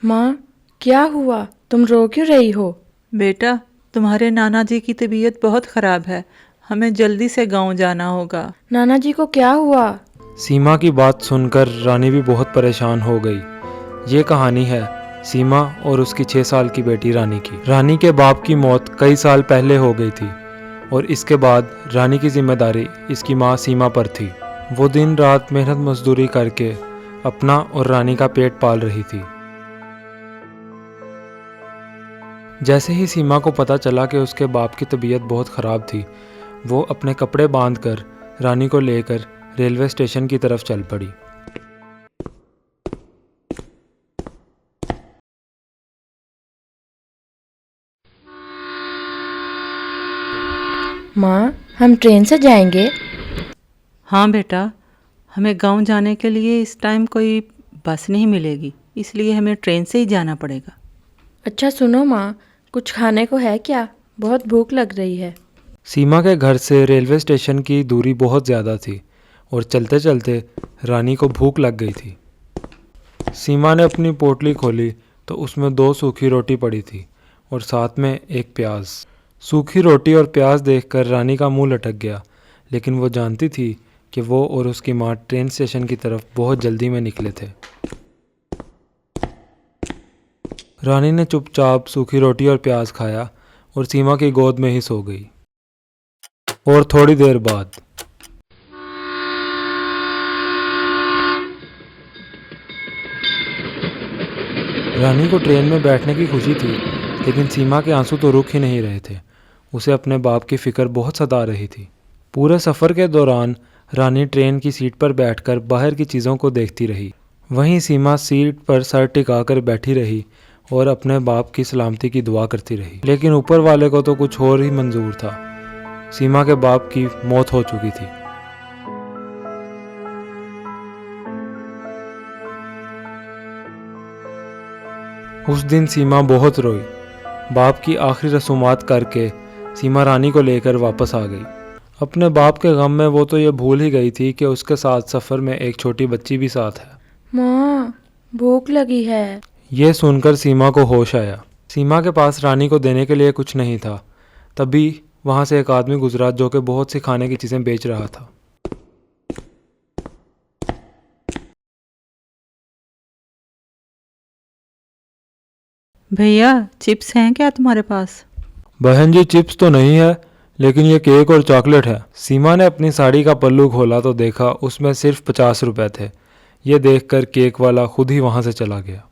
माँ, क्या हुआ? तुम रो क्यों रही हो? बेटा, तुम्हारे नाना जी की तबीयत बहुत ख़राब है। हमें जल्दी से गांव जाना होगा। नाना जी को क्या हुआ? सीमा की बात सुनकर रानी भी बहुत परेशान हो गई। ये कहानी है सीमा और उसकी 6 साल की बेटी रानी की। रानी के बाप की मौत कई साल पहले हो गई थी और इसके बाद रानी की जिम्मेदारी इसकी माँ सीमा पर थी। वो दिन रात मेहनत मजदूरी करके अपना और रानी का पेट पाल रही थी। जैसे ही सीमा को पता चला कि उसके बाप की तबीयत बहुत ख़राब थी, वो अपने कपड़े बांधकर रानी को लेकर रेलवे स्टेशन की तरफ चल पड़ी। माँ, हम ट्रेन से जाएंगे? हाँ बेटा, हमें गांव जाने के लिए इस टाइम कोई बस नहीं मिलेगी, इसलिए हमें ट्रेन से ही जाना पड़ेगा। अच्छा सुनो माँ, कुछ खाने को है क्या? बहुत भूख लग रही है। सीमा के घर से रेलवे स्टेशन की दूरी बहुत ज़्यादा थी और चलते चलते रानी को भूख लग गई थी। सीमा ने अपनी पोटली खोली तो उसमें 2 सूखी रोटी पड़ी थी और साथ में एक प्याज। सूखी रोटी और प्याज देखकर रानी का मुंह लटक गया, लेकिन वो जानती थी कि वो और उसकी माँ ट्रेन स्टेशन की तरफ बहुत जल्दी में निकले थे। रानी ने चुपचाप सूखी रोटी और प्याज खाया और सीमा की गोद में ही सो गई। और थोड़ी देर बाद रानी को ट्रेन में बैठने की खुशी थी, लेकिन सीमा के आंसू तो रुक ही नहीं रहे थे। उसे अपने बाप की फिक्र बहुत सता रही थी। पूरे सफ़र के दौरान रानी ट्रेन की सीट पर बैठकर बाहर की चीज़ों को देखती रही। वहीं सीमा सीट पर सर टिकाकर बैठी रही और अपने बाप की सलामती की दुआ करती रही। लेकिन ऊपर वाले को तो कुछ और ही मंजूर था। सीमा के बाप की मौत हो चुकी थी। उस दिन सीमा बहुत रोई। बाप की आखिरी रसूमात करके सीमा रानी को लेकर वापस आ गई। अपने बाप के गम में वो तो ये भूल ही गई थी कि उसके साथ सफ़र में एक छोटी बच्ची भी साथ है। माँ, भूख लगी है। ये सुनकर सीमा को होश आया। सीमा के पास रानी को देने के लिए कुछ नहीं था। तभी वहाँ से एक आदमी गुजरा जो कि बहुत सी खाने की चीज़ें बेच रहा था। भैया, चिप्स हैं क्या तुम्हारे पास? बहन जी, चिप्स तो नहीं है, लेकिन ये केक और चॉकलेट है। सीमा ने अपनी साड़ी का पल्लू खोला तो देखा उसमें सिर्फ 50 रुपए थे। ये देखकर केक वाला खुद ही वहाँ से चला गया।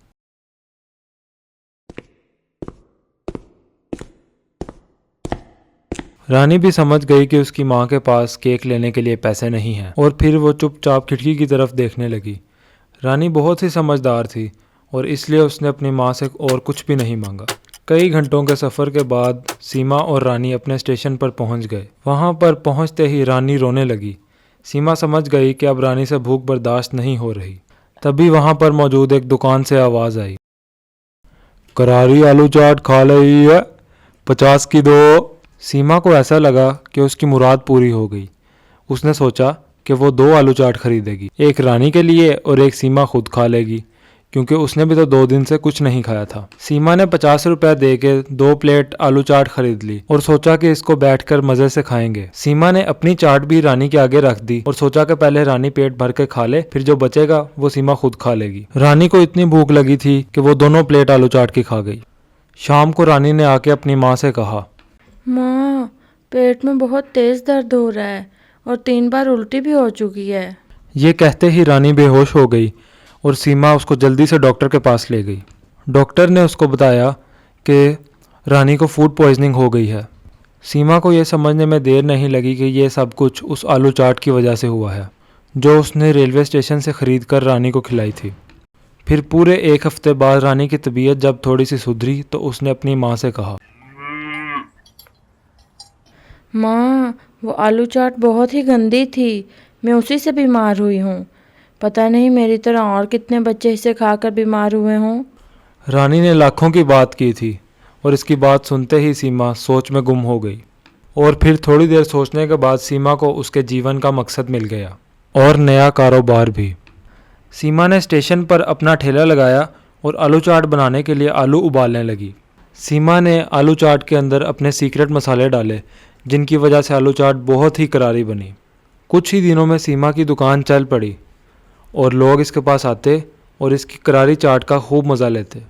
रानी भी समझ गई कि उसकी माँ के पास केक लेने के लिए पैसे नहीं हैं और फिर वो चुपचाप खिड़की की तरफ देखने लगी। रानी बहुत ही समझदार थी और इसलिए उसने अपनी माँ से और कुछ भी नहीं मांगा। कई घंटों के सफ़र के बाद सीमा और रानी अपने स्टेशन पर पहुंच गए। वहां पर पहुंचते ही रानी रोने लगी। सीमा समझ गई कि अब रानी से भूख बर्दाश्त नहीं हो रही। तभी वहां पर मौजूद एक दुकान से आवाज़ आई, करारी आलू चाट खा रही है, 50 की दो। सीमा को ऐसा लगा कि उसकी मुराद पूरी हो गई। उसने सोचा कि वो 2 आलू चाट खरीदेगी, एक रानी के लिए और एक सीमा खुद खा लेगी, क्योंकि उसने भी तो 2 दिन से कुछ नहीं खाया था। सीमा ने 50 रुपए दे के 2 प्लेट आलू चाट खरीद ली और सोचा कि इसको बैठकर मजे से खाएंगे। सीमा ने अपनी चाट भी रानी के आगे रख दी और सोचा कि पहले रानी पेट भर के खा ले, फिर जो बचेगा वो सीमा खुद खा लेगी। रानी को इतनी भूख लगी थी कि वो दोनों प्लेट आलू चाट की खा गई। शाम को रानी ने आके अपनी माँ से कहा, माँ, पेट में बहुत तेज दर्द हो रहा है और 3 बार उल्टी भी हो चुकी है। ये कहते ही रानी बेहोश हो गई और सीमा उसको जल्दी से डॉक्टर के पास ले गई। डॉक्टर ने उसको बताया कि रानी को फूड पॉइजनिंग हो गई है। सीमा को यह समझने में देर नहीं लगी कि ये सब कुछ उस आलू चाट की वजह से हुआ है जो उसने रेलवे स्टेशन से खरीद कर रानी को खिलाई थी। फिर पूरे 1 हफ्ते बाद रानी की तबीयत जब थोड़ी सी सुधरी तो उसने अपनी माँ से कहा, माँ, वो आलू चाट बहुत ही गंदी थी। मैं उसी से बीमार हुई हूँ। पता नहीं मेरी तरह और कितने बच्चे इसे खाकर बीमार हुए हों। रानी ने लाखों की बात की थी और इसकी बात सुनते ही सीमा सोच में गुम हो गई। और फिर थोड़ी देर सोचने के बाद सीमा को उसके जीवन का मकसद मिल गया और नया कारोबार भी। सीमा ने स्टेशन पर अपना ठेला लगाया और आलू चाट बनाने के लिए आलू उबालने लगी। सीमा ने आलू चाट के अंदर अपने सीक्रेट मसाले डाले, जिनकी वजह से आलू चाट बहुत ही करारी बनी। कुछ ही दिनों में सीमा की दुकान चल पड़ी और लोग इसके पास आते और इसकी करारी चाट का खूब मज़ा लेते।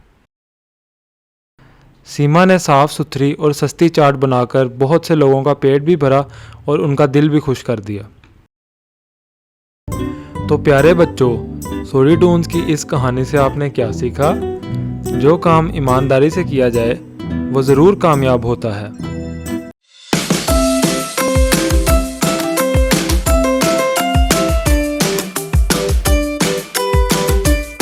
सीमा ने साफ़ सुथरी और सस्ती चाट बनाकर बहुत से लोगों का पेट भी भरा और उनका दिल भी खुश कर दिया। तो प्यारे बच्चों, सोरी टून्स की इस कहानी से आपने क्या सीखा? जो काम ईमानदारी से किया जाए वो ज़रूर कामयाब होता है।